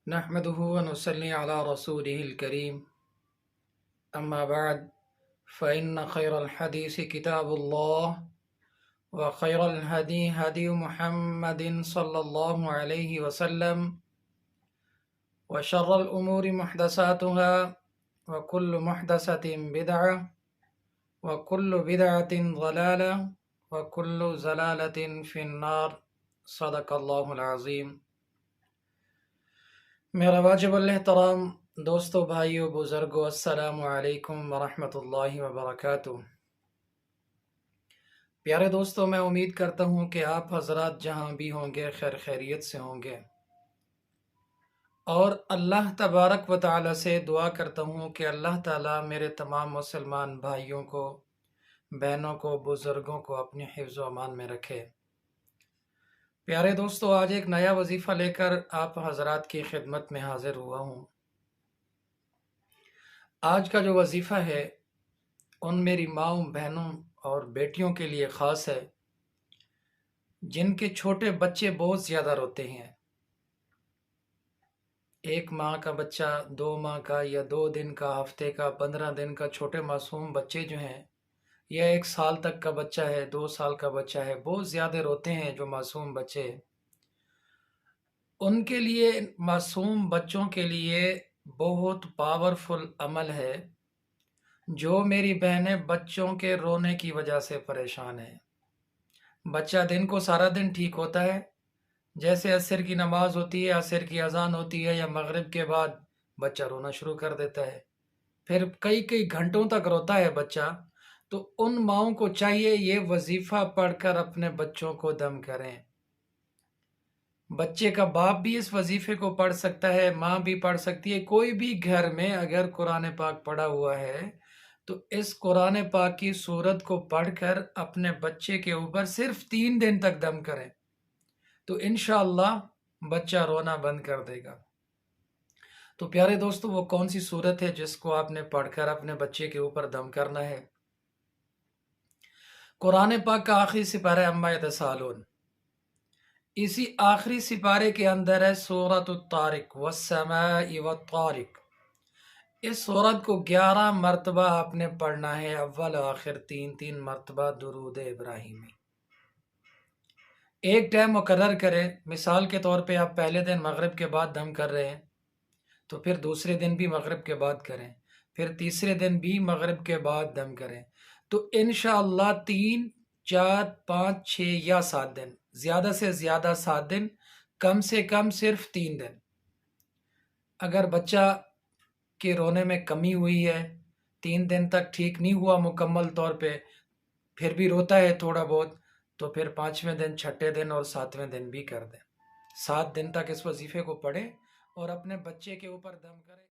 نحمده ونصلي على رسوله الكريم أما بعد فإن خير الحديث كتاب الله وخير الهدي هدي محمد صلى الله عليه وسلم وشر الأمور محدثاتها وكل محدثة بدعة وكل بدعة ضلالة وكل زلالة في النار صدق الله العظيم۔ میرا واجب الاحترام دوستو، بھائیو، بزرگو، السلام علیکم ورحمۃ اللہ وبرکاتہ۔ پیارے دوستو، میں امید کرتا ہوں کہ آپ حضرات جہاں بھی ہوں گے خیر خیریت سے ہوں گے، اور اللہ تبارک و تعالی سے دعا کرتا ہوں کہ اللہ تعالی میرے تمام مسلمان بھائیوں کو، بہنوں کو، بزرگوں کو اپنی حفظ و امان میں رکھے۔ پیارے دوستو، آج ایک نیا وظیفہ لے کر آپ حضرات کی خدمت میں حاضر ہوا ہوں۔ آج کا جو وظیفہ ہے ان میری ماؤں، بہنوں اور بیٹیوں کے لیے خاص ہے جن کے چھوٹے بچے بہت زیادہ روتے ہیں۔ 1 ماہ کا بچہ، 2 ماہ کا یا 2 دن کا، ہفتے کا، 15 دن کا چھوٹے معصوم بچے جو ہیں، یا 1 سال تک کا بچہ ہے، 2 سال کا بچہ ہے، بہت زیادہ روتے ہیں جو معصوم بچے۔ ان کے لیے، معصوم بچوں کے لیے بہت پاورفل عمل ہے۔ جو میری بہنیں بچوں کے رونے کی وجہ سے پریشان ہیں، بچہ دن کو سارا دن ٹھیک ہوتا ہے، جیسے عصر کی نماز ہوتی ہے، عصر کی اذان ہوتی ہے یا مغرب کے بعد بچہ رونا شروع کر دیتا ہے، پھر کئی کئی گھنٹوں تک روتا ہے بچہ۔ تو ان ماؤں کو چاہیے یہ وظیفہ پڑھ کر اپنے بچوں کو دم کریں۔ بچے کا باپ بھی اس وظیفے کو پڑھ سکتا ہے، ماں بھی پڑھ سکتی ہے۔ کوئی بھی گھر میں اگر قرآن پاک پڑھا ہوا ہے تو اس قرآن پاک کی سورت کو پڑھ کر اپنے بچے کے اوپر صرف 3 دن تک دم کریں تو انشاءاللہ بچہ رونا بند کر دے گا۔ تو پیارے دوستو، وہ کون سی سورت ہے جس کو آپ نے پڑھ کر اپنے بچے کے اوپر دم کرنا ہے؟ قرآن پاک کا آخری سپارہ عما یتساءلون، اسی آخری سپارے کے اندر ہے سورۃ الطارق والسماء والطارق۔ اس سورت کو 11 مرتبہ آپ نے پڑھنا ہے، اول آخر 3 مرتبہ درود ابراہیمی۔ ایک ٹائم مقرر کریں، مثال کے طور پہ آپ پہلے دن مغرب کے بعد دم کر رہے ہیں تو پھر دوسرے دن بھی مغرب کے بعد کریں، پھر تیسرے دن بھی مغرب کے بعد دم کریں، تو انشاءاللہ 3، 4، 5، 6 یا 7 دن، زیادہ سے زیادہ 7 دن، کم سے کم صرف 3 دن۔ اگر بچہ کے رونے میں کمی ہوئی ہے، 3 دن تک ٹھیک نہیں ہوا مکمل طور پہ، پھر بھی روتا ہے تھوڑا بہت، تو پھر 5ویں دن، 6ٹھے دن اور 7ویں دن بھی کر دیں۔ 7 دن تک اس وظیفے کو پڑھیں اور اپنے بچے کے اوپر دم کریں۔